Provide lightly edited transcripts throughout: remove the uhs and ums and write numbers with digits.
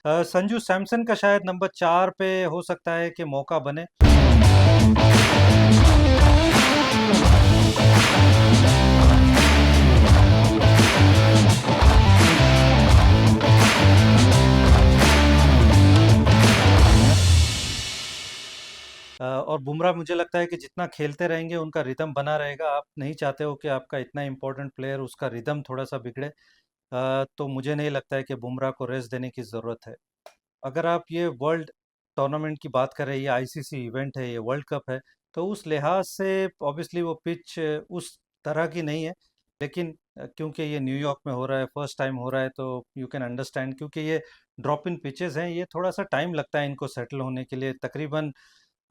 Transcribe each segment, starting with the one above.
संजू सैमसन का शायद नंबर 4 पे हो सकता है कि मौका बने। और बुमराह मुझे लगता है कि जितना खेलते रहेंगे उनका रिदम बना रहेगा। आप नहीं चाहते हो कि आपका इतना इंपॉर्टेंट प्लेयर उसका रिदम थोड़ा सा बिगड़े। तो मुझे नहीं लगता है कि बुमराह को रेस्ट देने की ज़रूरत है। अगर आप ये वर्ल्ड टूर्नामेंट की बात करें, ये आईसीसी इवेंट है, ये वर्ल्ड कप है, तो उस लिहाज से ऑब्वियसली वो पिच उस तरह की नहीं है। लेकिन क्योंकि ये न्यूयॉर्क में हो रहा है, फर्स्ट टाइम हो रहा है, तो यू कैन अंडरस्टैंड। क्योंकि ये ड्रॉप इन पिचेस हैं, ये थोड़ा सा टाइम लगता है इनको सेटल होने के लिए। तकरीबन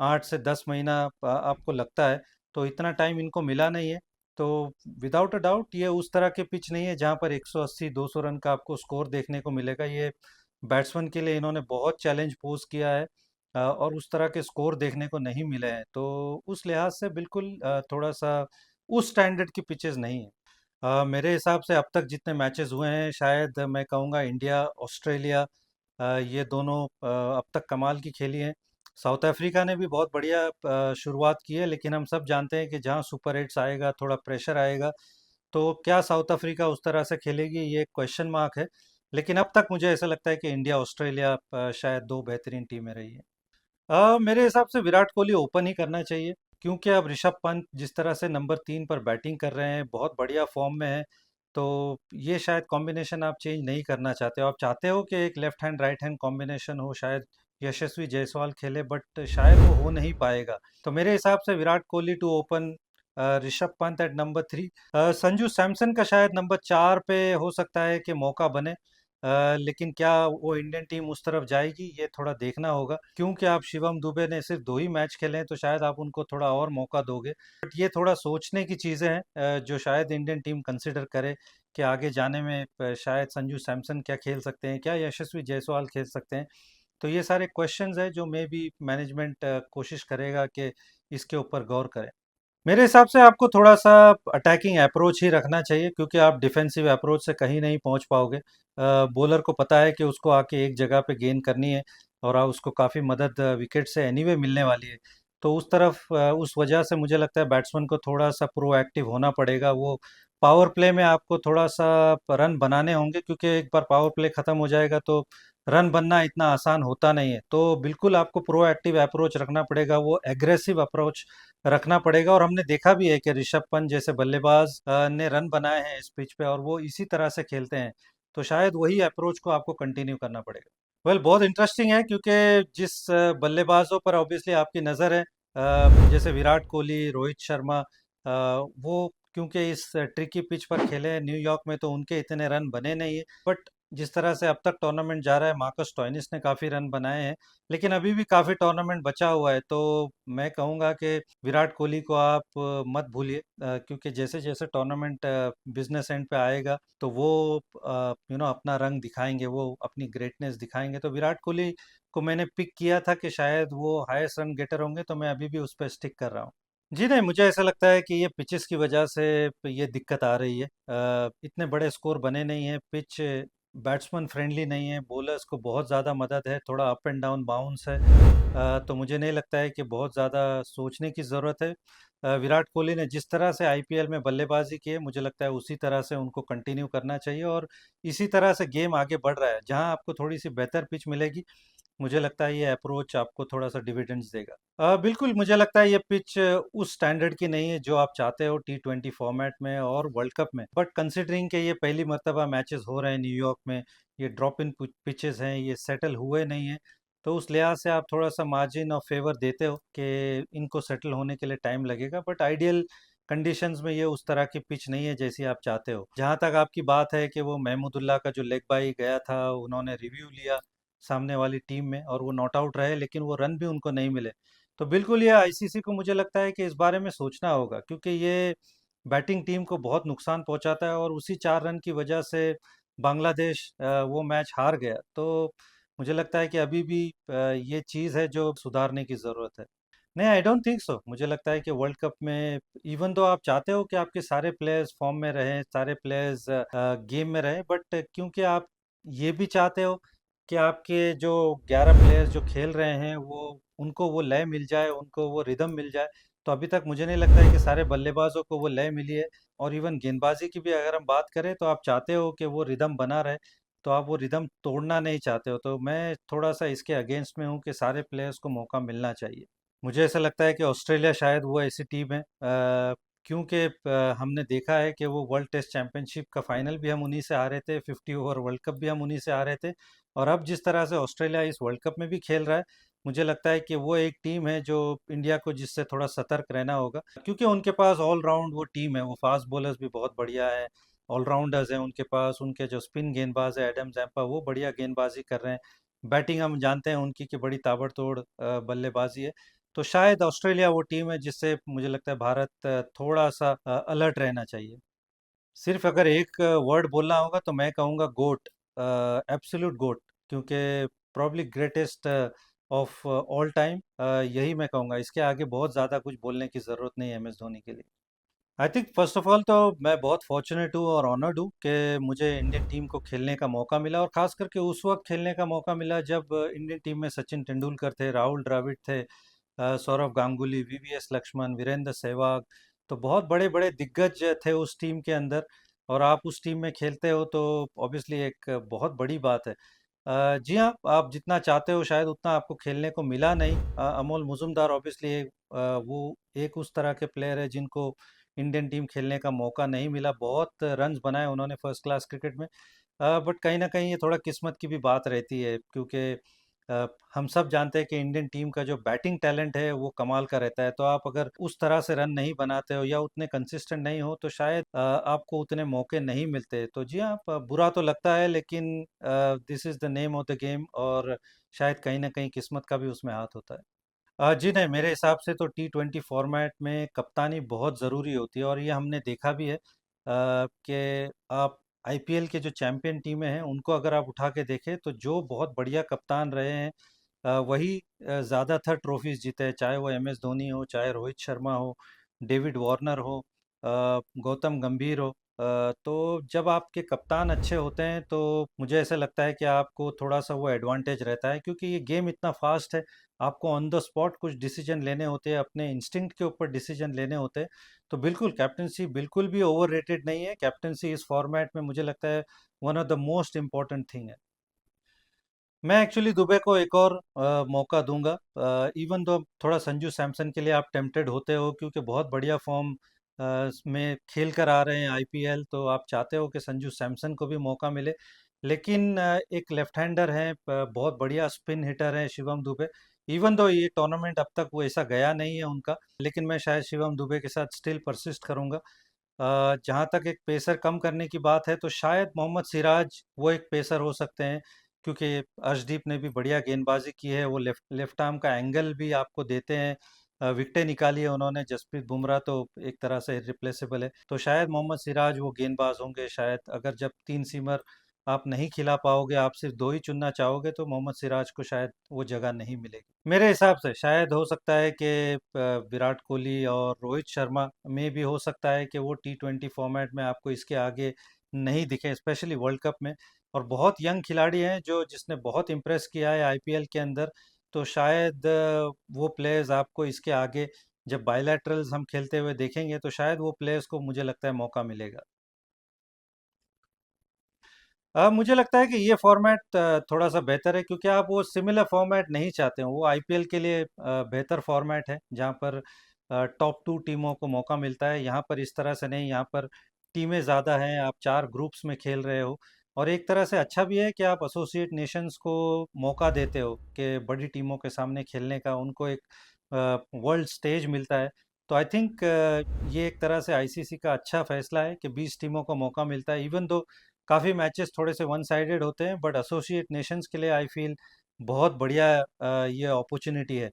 8 से 10 महीना आपको लगता है। तो इतना टाइम इनको मिला नहीं है। तो विदाउट अ डाउट ये उस तरह के पिच नहीं है जहाँ पर 180-200 रन का आपको स्कोर देखने को मिलेगा। ये बैट्समैन के लिए इन्होंने बहुत चैलेंज पोज किया है। और उस तरह के स्कोर देखने को नहीं मिले हैं। तो उस लिहाज से बिल्कुल थोड़ा सा उस स्टैंडर्ड की पिचेस नहीं है। मेरे हिसाब से अब तक जितने मैचेस हुए हैं, शायद मैं कहूँगा इंडिया ऑस्ट्रेलिया, ये दोनों अब तक कमाल की खेली हैं। साउथ अफ्रीका ने भी बहुत बढ़िया शुरुआत की है, लेकिन हम सब जानते हैं कि जहाँ सुपर एट्स आएगा, थोड़ा प्रेशर आएगा, तो क्या साउथ अफ्रीका उस तरह से खेलेगी, ये क्वेश्चन मार्क है। लेकिन अब तक मुझे ऐसा लगता है कि इंडिया ऑस्ट्रेलिया शायद दो बेहतरीन टीमें रही हैं। मेरे हिसाब से विराट कोहली ओपन ही करना चाहिए। क्योंकि अब ऋषभ पंत जिस तरह से नंबर 3 पर बैटिंग कर रहे हैं, बहुत बढ़िया फॉर्म में है। तो ये शायद कॉम्बिनेशन आप चेंज नहीं करना चाहते हो। आप चाहते हो कि एक left hand right hand combination हो, शायद यशस्वी जायसवाल खेले, बट शायद वो हो नहीं पाएगा। तो मेरे हिसाब से Virat Kohli to open, Rishabh Pant at number 3। Sanju Samson का शायद नंबर 4 पे हो सकता है कि मौका बने। लेकिन क्या वो इंडियन टीम उस तरफ जाएगी, ये थोड़ा देखना होगा। क्योंकि आप शिवम दुबे ने सिर्फ 2 ही मैच खेले हैं, तो शायद आप उनको थोड़ा और मौका दोगे। बट ये थोड़ा सोचने की चीज़ें हैं, जो शायद इंडियन टीम कंसिडर करे कि आगे जाने में शायद संजू सैमसन क्या खेल सकते हैं, क्या यशस्वी जायसवाल खेल सकते हैं। तो ये सारे क्वेश्चंस हैं जो मे बी मैनेजमेंट कोशिश करेगा कि इसके ऊपर गौर करें। मेरे हिसाब से आपको थोड़ा सा अटैकिंग अप्रोच ही रखना चाहिए, क्योंकि आप डिफेंसिव अप्रोच से कहीं नहीं पहुंच पाओगे। बॉलर को पता है कि उसको आके एक जगह पे गेंद करनी है, और उसको काफ़ी मदद विकेट से एनीवे मिलने वाली है। तो उस तरफ उस वजह से मुझे लगता है बैट्समैन को थोड़ा सा प्रोएक्टिव होना पड़ेगा। वो पावर प्ले में आपको थोड़ा सा रन बनाने होंगे, क्योंकि एक बार पावर प्ले ख़त्म हो जाएगा तो रन बनना इतना आसान होता नहीं है। तो बिल्कुल आपको प्रोएक्टिव अप्रोच रखना पड़ेगा, वो एग्रेसिव अप्रोच रखना पड़ेगा। और हमने देखा भी है कि ऋषभ पंत जैसे बल्लेबाज ने रन बनाए हैं इस पिच पे, और वो इसी तरह से खेलते हैं। तो शायद वही अप्रोच को आपको कंटिन्यू करना पड़ेगा। वेल, बहुत इंटरेस्टिंग है, क्योंकि जिस बल्लेबाजों पर ऑब्वियसली आपकी नज़र है, जैसे विराट कोहली, रोहित शर्मा, वो क्योंकि इस ट्रिकी पिच पर खेले हैं न्यूयॉर्क में, तो उनके इतने रन बने नहीं है। बट जिस तरह से अब तक टूर्नामेंट जा रहा है, मार्कस स्टोइनिस ने काफ़ी रन बनाए हैं। लेकिन अभी भी काफ़ी टूर्नामेंट बचा हुआ है। तो मैं कहूँगा कि विराट कोहली को आप मत भूलिए, क्योंकि जैसे जैसे टूर्नामेंट बिजनेस एंड पे आएगा, तो वो अपना रंग दिखाएंगे, वो अपनी ग्रेटनेस दिखाएंगे। तो विराट कोहली को मैंने पिक किया था कि शायद वो हाईएस्ट रन गेटर होंगे, तो मैं अभी भी उस पर स्टिक कर रहा हूँ। जी नहीं, मुझे ऐसा लगता है कि ये पिचेस की वजह से ये दिक्कत आ रही है। इतने बड़े स्कोर बने नहीं हैं, पिच बैट्समैन फ्रेंडली नहीं है, बॉलर्स को बहुत ज़्यादा मदद है, थोड़ा अप एंड डाउन बाउंस है। तो मुझे नहीं लगता है कि बहुत ज़्यादा सोचने की ज़रूरत है। विराट कोहली ने जिस तरह से आईपीएल में बल्लेबाजी की है, मुझे लगता है उसी तरह से उनको कंटिन्यू करना चाहिए। और इसी तरह से गेम आगे बढ़ रहा है। जहां आपको थोड़ी सी बेहतर पिच मिलेगी, मुझे लगता है ये अप्रोच आपको थोड़ा सा डिविडेंड्स देगा। बिल्कुल, मुझे लगता है ये पिच उस स्टैंडर्ड की नहीं है जो आप चाहते हो T20 फॉर्मेट में और वर्ल्ड कप में। बट कंसिडरिंग कि ये पहली मर्तबा मैचेस हो रहे हैं न्यूयॉर्क में, ये ड्रॉप इन पिचेस हैं, ये सेटल हुए नहीं हैं, तो उस लिहाज से आप थोड़ा सा मार्जिन ऑफ फेवर देते हो कि इनको सेटल होने के लिए टाइम लगेगा। बट आइडियल कंडीशंस में ये उस तरह की पिच नहीं है जैसी आप चाहते हो। जहाँ तक आपकी बात है कि वो महमूदुल्लाह का जो लेग बाई गया था, उन्होंने रिव्यू लिया सामने वाली टीम में, और वो नॉट आउट रहे, लेकिन वो रन भी उनको नहीं मिले। तो बिल्कुल ये आईसीसी को मुझे लगता है कि इस बारे में सोचना होगा, क्योंकि ये बैटिंग टीम को बहुत नुकसान पहुंचाता है, और उसी 4 रन की वजह से बांग्लादेश वो मैच हार गया। तो मुझे लगता है कि अभी भी ये चीज़ है जो सुधारने की ज़रूरत है। नहीं, आई डोंट थिंक सो। मुझे लगता है कि वर्ल्ड कप में, इवन दो आप चाहते हो कि आपके सारे प्लेयर्स फॉर्म में रहें, सारे प्लेयर्स गेम में रहें, बट क्योंकि आप ये भी चाहते हो कि आपके जो 11 प्लेयर्स जो खेल रहे हैं वो उनको वो लय मिल जाए, उनको वो रिदम मिल जाए। तो अभी तक मुझे नहीं लगता है कि सारे बल्लेबाजों को वो लय मिली है। और इवन गेंदबाजी की भी अगर हम बात करें तो आप चाहते हो कि वो रिदम बना रहे, तो आप वो रिदम तोड़ना नहीं चाहते हो। तो मैं थोड़ा सा इसके अगेंस्ट में हूँ कि सारे प्लेयर्स को मौका मिलना चाहिए। मुझे ऐसा लगता है कि ऑस्ट्रेलिया शायद वो ऐसी टीम है, क्योंकि हमने देखा है कि वो वर्ल्ड टेस्ट चैंपियनशिप का फाइनल भी हम उन्हीं से हारे थे, 50 ओवर वर्ल्ड कप भी हम उन्हीं से हारे थे। और अब जिस तरह से ऑस्ट्रेलिया इस वर्ल्ड कप में भी खेल रहा है, मुझे लगता है कि वो एक टीम है जो इंडिया को जिससे थोड़ा सतर्क रहना होगा, क्योंकि उनके पास ऑलराउंड वो टीम है, वो फास्ट बॉलर्स भी बहुत बढ़िया है, ऑलराउंडर्स हैं उनके पास। उनके जो स्पिन गेंदबाज है एडम जैम्पा, वो बढ़िया गेंदबाजी कर रहे हैं। बैटिंग हम जानते हैं उनकी कि बड़ी ताबड़तोड़ बल्लेबाजी है। तो शायद ऑस्ट्रेलिया वो टीम है जिससे मुझे लगता है भारत थोड़ा सा अलर्ट रहना चाहिए। सिर्फ अगर एक वर्ड बोलना होगा तो मैं कहूँगा गोट, एब्सोल्यूट गोट, क्योंकि probably greatest of all time, यही मैं कहूँगा। इसके आगे बहुत ज़्यादा कुछ बोलने की ज़रूरत नहीं है MS धोनी के लिए। I think first of all तो मैं बहुत फॉर्चुनेट हूँ और ऑनर्ड हूँ कि मुझे इंडियन टीम को खेलने का मौका मिला, और ख़ास करके उस वक्त खेलने का मौका मिला जब इंडियन टीम में सचिन तेंदुलकर थे, राहुल द्रविड़ थे, सौरव गांगुली, VVS लक्ष्मण, वीरेंद्र सहवाग। तो बहुत बड़े बड़े दिग्गज थे उस टीम के अंदर। और आप उस टीम में खेलते हो तो ऑब्वियसली एक बहुत बड़ी बात है। जी हाँ, आप जितना चाहते हो शायद उतना आपको खेलने को मिला नहीं। अमोल मुजुमदार ऑब्वियसली वो एक उस तरह के प्लेयर है जिनको इंडियन टीम खेलने का मौका नहीं मिला। बहुत रन्स बनाए उन्होंने फर्स्ट क्लास क्रिकेट में। बट कहीं ना कहीं ये थोड़ा किस्मत की भी बात रहती है, क्योंकि अ, हम सब जानते हैं कि इंडियन टीम का जो बैटिंग टैलेंट है वो कमाल का रहता है। तो आप अगर उस तरह से रन नहीं बनाते हो या उतने कंसिस्टेंट नहीं हो तो शायद आपको उतने मौके नहीं मिलते। तो जी हाँ, बुरा तो लगता है, लेकिन this is the name of the game, और शायद कहीं ना कहीं किस्मत का भी उसमें हाथ होता है। जी नहीं, मेरे हिसाब से तो T20 फॉर्मेट में कप्तानी बहुत ज़रूरी होती है, और ये हमने देखा भी है कि आप IPL के जो चैंपियन टीमें हैं उनको अगर आप उठा के देखें तो जो बहुत बढ़िया कप्तान रहे हैं वही ज़्यादातर ट्रॉफीज जीते हैं, चाहे वो MS धोनी हो, चाहे रोहित शर्मा हो, डेविड वार्नर हो, गौतम गंभीर हो। तो जब आपके कप्तान अच्छे होते हैं तो मुझे ऐसा लगता है कि आपको थोड़ा सा वो एडवांटेज रहता है, क्योंकि ये गेम इतना फास्ट है। आपको ऑन द स्पॉट कुछ डिसीजन लेने होते हैं, अपने इंस्टिंक्ट के ऊपर डिसीजन लेने होते हैं। तो बिल्कुल कैप्टनसी बिल्कुल भी ओवररेटेड नहीं है। कैप्टनसी इस फॉर्मेट में मुझे लगता है one of the most important thing है। मैं एक्चुअली दुबे को एक और मौका दूंगा। इवन दो थोड़ा संजू सैमसन के लिए आप टेम्पटेड होते हो, क्योंकि बहुत बढ़िया फॉर्म में खेल कर आ रहे हैं IPL, तो आप चाहते हो कि संजू सैमसन को भी मौका मिले। लेकिन एक लेफ्ट हैंडर है, बहुत बढ़िया स्पिन हिटर है शिवम दुबे। इवन दो ये टूर्नामेंट अब तक वो ऐसा गया नहीं है उनका, लेकिन मैं शायद शिवम दुबे के साथ स्टिल परसिस्ट करूंगा। जहाँ तक एक पेसर कम करने की बात है तो शायद मोहम्मद सिराज वो एक पेसर हो सकते हैं, क्योंकि अर्शदीप ने भी बढ़िया गेंदबाजी की है, वो लेफ्ट लेफ्ट आर्म का एंगल भी आपको देते हैं। विकेटें निकाली है उन्होंने। जसप्रीत बुमराह तो एक तरह से रिप्लेसेबल है, तो शायद मोहम्मद सिराज वो गेंदबाज होंगे। शायद अगर जब तीन सीमर आप नहीं खिला पाओगे, आप सिर्फ दो ही चुनना चाहोगे, तो मोहम्मद सिराज को शायद वो जगह नहीं मिलेगी। मेरे हिसाब से शायद हो सकता है कि विराट कोहली और रोहित शर्मा में भी हो सकता है कि वो T20 फॉर्मेट में आपको इसके आगे नहीं दिखे, स्पेशली वर्ल्ड कप में। और बहुत यंग खिलाड़ी हैं जो जिसने बहुत इम्प्रेस किया है IPL के अंदर। तो शायद वो प्लेयर्स आपको इसके आगे जब बायलैटरल्स हम खेलते हुए देखेंगे तो शायद वो प्लेयर्स को मुझे लगता है मौका मिलेगा। मुझे लगता है कि ये फॉर्मेट थोड़ा सा बेहतर है, क्योंकि आप वो सिमिलर फॉर्मेट नहीं चाहते हो। वो IPL के लिए बेहतर फॉर्मेट है जहाँ पर टॉप 2 टीमों को मौका मिलता है। यहाँ पर इस तरह से नहीं, यहाँ पर टीमें ज़्यादा हैं, आप 4 ग्रुप्स में खेल रहे हो। और एक तरह से अच्छा भी है कि आप एसोसिएट नेशंस को मौका देते हो कि बड़ी टीमों के सामने खेलने का उनको एक वर्ल्ड स्टेज मिलता है। तो आई थिंक ये एक तरह से ICC का अच्छा फैसला है कि 20 टीमों को मौका मिलता है। इवन दो काफ़ी मैचेस थोड़े से वन साइडेड होते हैं, बट एसोसिएट नेशंस के लिए आई फील बहुत बढ़िया ये अपॉर्चुनिटी है।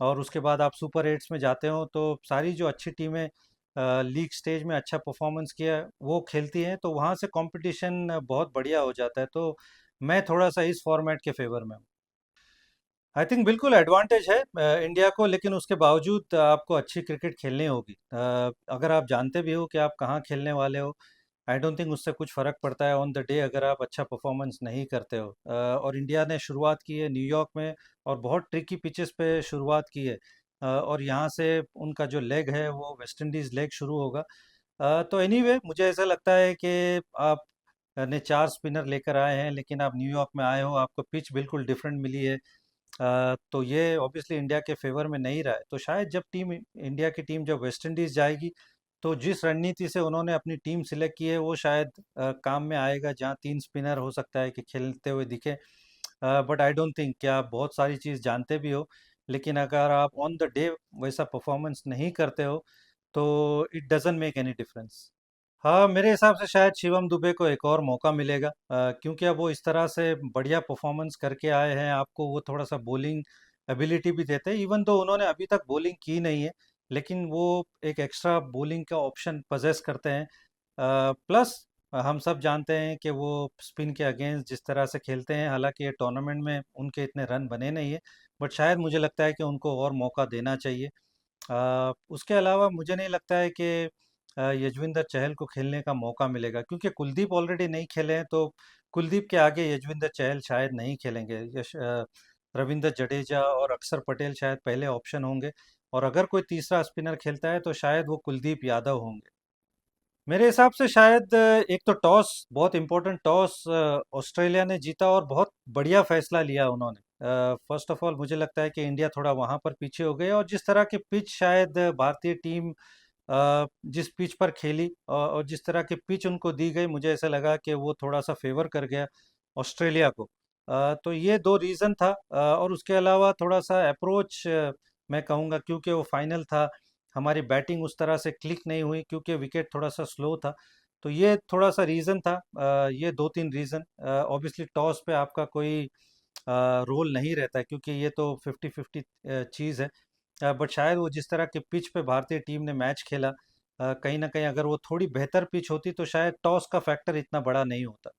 और उसके बाद आप सुपर एट्स में जाते हो तो सारी जो अच्छी टीमें लीग स्टेज में अच्छा परफॉर्मेंस किया वो खेलती हैं, तो वहाँ से कंपटीशन बहुत बढ़िया हो जाता है। तो मैं थोड़ा सा इस फॉर्मेट के फेवर में हूँ। आई थिंक बिल्कुल एडवांटेज है इंडिया को, लेकिन उसके बावजूद आपको अच्छी क्रिकेट खेलनी होगी। अगर आप जानते भी हो कि आप कहाँ खेलने वाले हो, आई डोंट थिंक उससे कुछ फ़र्क पड़ता है ऑन द डे अगर आप अच्छा परफॉर्मेंस नहीं करते हो। और इंडिया ने शुरुआत की है न्यूयॉर्क में और बहुत ट्रिकी पिचेस पे शुरुआत की है। और यहाँ से उनका जो लेग है वो वेस्ट इंडीज़ लेग शुरू होगा। तो एनीवे मुझे ऐसा लगता है कि आप ने 4 स्पिनर लेकर आए हैं, लेकिन आप न्यूयॉर्क में आए हो, आपको पिच बिल्कुल डिफरेंट मिली है। तो ये ऑब्वियसली इंडिया के फेवर में नहीं रहा है। तो शायद जब टीम इंडिया की टीम जब वेस्ट इंडीज़ जाएगी, तो जिस रणनीति से उन्होंने अपनी टीम सिलेक्ट की है वो शायद काम में आएगा, जहाँ 3 स्पिनर हो सकता है कि खेलते हुए दिखे। बट आई डोंट थिंक कि आप बहुत सारी चीज़ जानते भी हो, लेकिन अगर आप ऑन द डे वैसा परफॉर्मेंस नहीं करते हो तो it doesn't make any difference. हाँ, मेरे हिसाब से शायद शिवम दुबे को एक और मौका मिलेगा, क्योंकि अब वो इस तरह से बढ़िया परफॉर्मेंस करके आए हैं, आपको वो थोड़ा सा बॉलिंग एबिलिटी भी देते हैं। इवन तो उन्होंने अभी तक बॉलिंग की नहीं है, लेकिन वो एक एक्स्ट्रा बॉलिंग का ऑप्शन पजेस करते हैं। प्लस हम सब जानते हैं कि वो स्पिन के अगेंस्ट जिस तरह से खेलते हैं, हालांकि ये टूर्नामेंट में उनके इतने रन बने नहीं है, बट शायद मुझे लगता है कि उनको और मौका देना चाहिए। उसके अलावा मुझे नहीं लगता है कि यजविंदर चहल को खेलने का मौका मिलेगा, क्योंकि कुलदीप ऑलरेडी नहीं खेले हैं। तो कुलदीप के आगे यजविंदर चहल शायद नहीं खेलेंगे। रविंद्र जडेजा और अक्षर पटेल शायद पहले ऑप्शन होंगे, और अगर कोई तीसरा स्पिनर खेलता है तो शायद वो कुलदीप यादव होंगे। मेरे हिसाब से शायद एक तो टॉस, बहुत इंपॉर्टेंट टॉस ऑस्ट्रेलिया ने जीता और बहुत बढ़िया फैसला लिया उन्होंने। फर्स्ट ऑफ ऑल मुझे लगता है कि इंडिया थोड़ा वहाँ पर पीछे हो गई, और जिस तरह की पिच शायद भारतीय टीम जिस पिच पर खेली और जिस तरह की पिच उनको दी गई, मुझे ऐसा लगा कि वो थोड़ा सा फेवर कर गया ऑस्ट्रेलिया को। तो ये दो रीज़न था। और उसके अलावा थोड़ा सा अप्रोच मैं कहूँगा, क्योंकि वो फाइनल था, हमारी बैटिंग उस तरह से क्लिक नहीं हुई क्योंकि विकेट थोड़ा सा स्लो था। तो ये थोड़ा सा रीज़न था। ये 2-3 रीज़न। ऑब्वियसली टॉस पे आपका कोई रोल नहीं रहता है, क्योंकि ये तो 50-50 चीज़ है। बट शायद वो जिस तरह के पिच पे भारतीय टीम ने मैच खेला, कहीं ना कहीं अगर वो थोड़ी बेहतर पिच होती तो शायद टॉस का फैक्टर इतना बड़ा नहीं होता।